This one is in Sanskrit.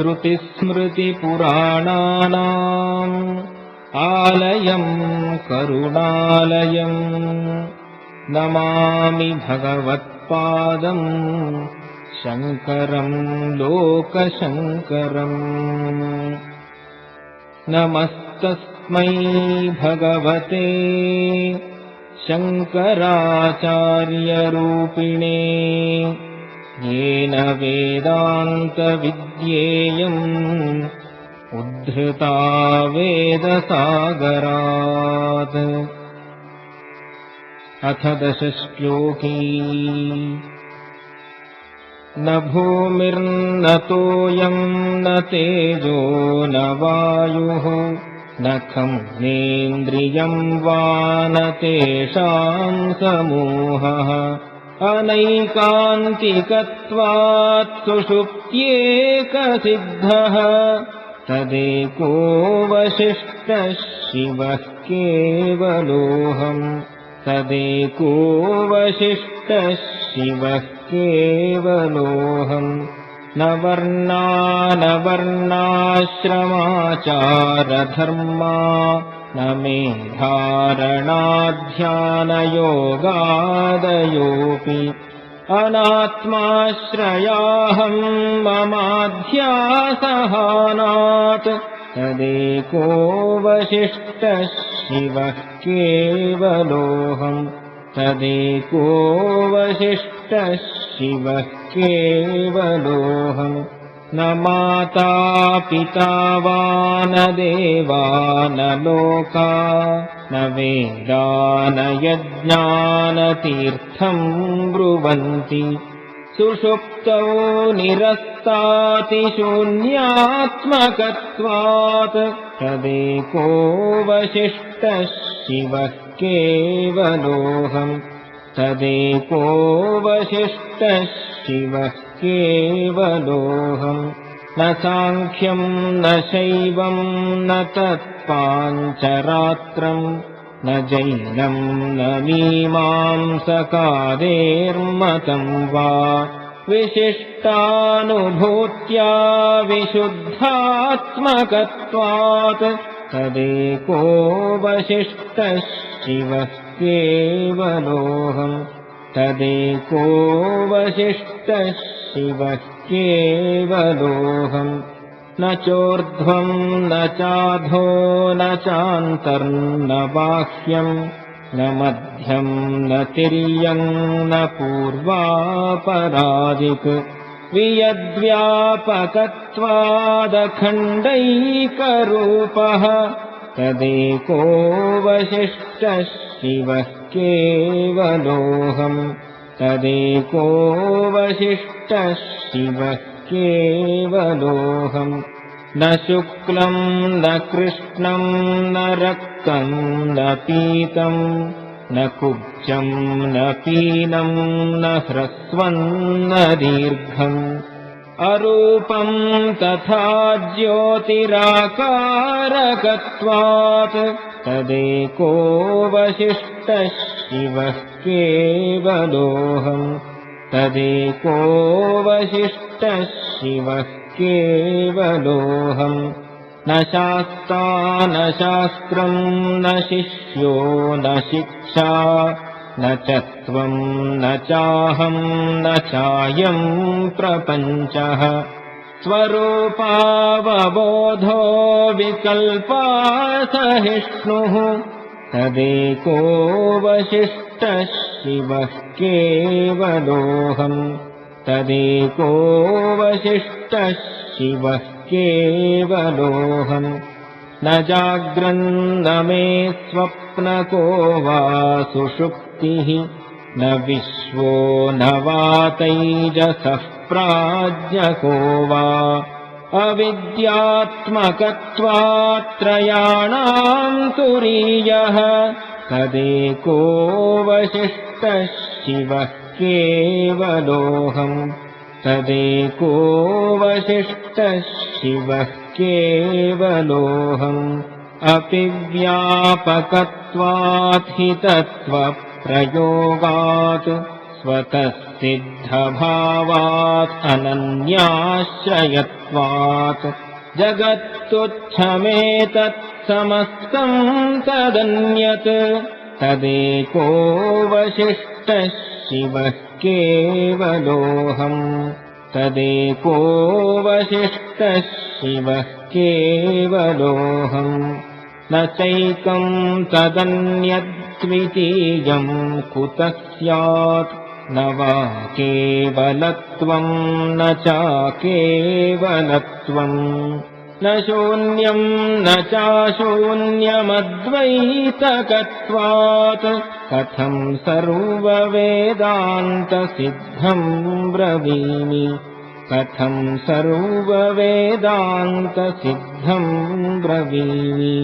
श्रुतिस्मृतिपुराणानाम् आलयम् करुणालयम् नमामि भगवत्पादम् शङ्करम् लोकशङ्करम्। नमस्तस्मै भगवते शङ्कराचार्यरूपिणे येन वेदान्तविद्येयम् उद्धृता वेदसागरात्। अथ 10 श्लोकी। न भूमिर्न तोयम् न तेजो न वायुः न खं नेन्द्रियम् वा न तेषाम् समूहः अनैकान्तिकत्वात् सुषुप्त्येकसिद्धः तदेको वसिष्ठः शिवः केवलोऽहम् तदेको वसिष्ठः शिवः केवलोऽहम्। न वर्णा न वर्णाश्रमाचारधर्मा न मेधारणाध्यानयोगादयोऽपि अनात्माश्रयाहम् ममाध्यासहानात् तदेको वसिष्ठः शिवः केवलोऽहम् तदेको वसिष्ठः शिवः केवलोऽहम्। न माता पिता वा न देवा न लोका न वेदा न यज्ञा न तीर्थम् ब्रुवन्ति सुषुप्तौ निरस्तातिशून्यात्मकत्वात् तदेको वसिष्ठः शिवः केवलोऽहम् तदेको वसिष्ठः शिवः केवलोऽहम्। न साङ्ख्यम् न शैवम् न तत्पाञ्चरात्रम् न जैनम् न मीमांसकादेर्मतम् वा विशिष्टानुभूत्या विशुद्धात्मकत्वात् तदेको वसिष्ठः शिवः केवलोऽहम् तदेको वसिष्ठः शिवः केवलोऽहम्। न चोर्ध्वम् न चाधो न चान्तर्न बाह्यम् न मध्यम् न तिर्यम् न पूर्वापरादिक् वियद्व्यापकत्वादखण्डैकरूपः तदेको वसिष्ठः शिवः केवलोऽहम् तदेको वसिष्ठः शिवः केवलोऽहम्। न शुक्लम् न कृष्णम् न रक्तम् न पीतम् न कुब्जम् न पीनम् न ह्रस्वम् न दीर्घम् अरूपम् तथा ज्योतिराकारकत्वात् तदेको वसिष्ठः शिवः केवलोऽहम् तदेको वसिष्ठः शिवः केवलोऽहम्। न शास्ता न शास्त्रम् न शिष्यो न शिक्षा न च त्वम् न चाहम् न चायम् प्रपञ्चः स्वरूपावबोधो विकल्पासहिष्णुः तदेको वसिष्ठः शिवः केवलोऽहम् तदेको वसिष्ठः शिवः केवलोऽहम्। न जाग्रन्न मे स्वप्नको वा सुषुप्तिः न विश्वो न वा तैजसः प्राज्ञको वा अविद्यात्मकत्वात्त्रयाणाम् तुरीयः तदेको वसिष्ठः शिवः केवलोऽहम् तदेको वसिष्ठः शिवः केवलोऽहम्। अपि व्यापकत्वात् हि तत्त्वप्रयोगात् स्वतः सिद्धभावात् अनन्याश्रयत्वात् जगत्तुच्छमेतत् समस्तं तदन्यत् तदेकोऽवशिष्टः शिवः केवलोऽहम् तदेकोऽवशिष्टः शिवः केवलोऽहम् न चैकं तदन्यद्वितीयं कुतः स्यात् न वा केवलत्वं न चाकेवलत्वं न शून्यं न चाशून्यमद्वैतकत्वात् कथं सर्ववेदान्तसिद्धं ब्रवीमि कथं सर्ववेदान्तसिद्धं ब्रवीमि।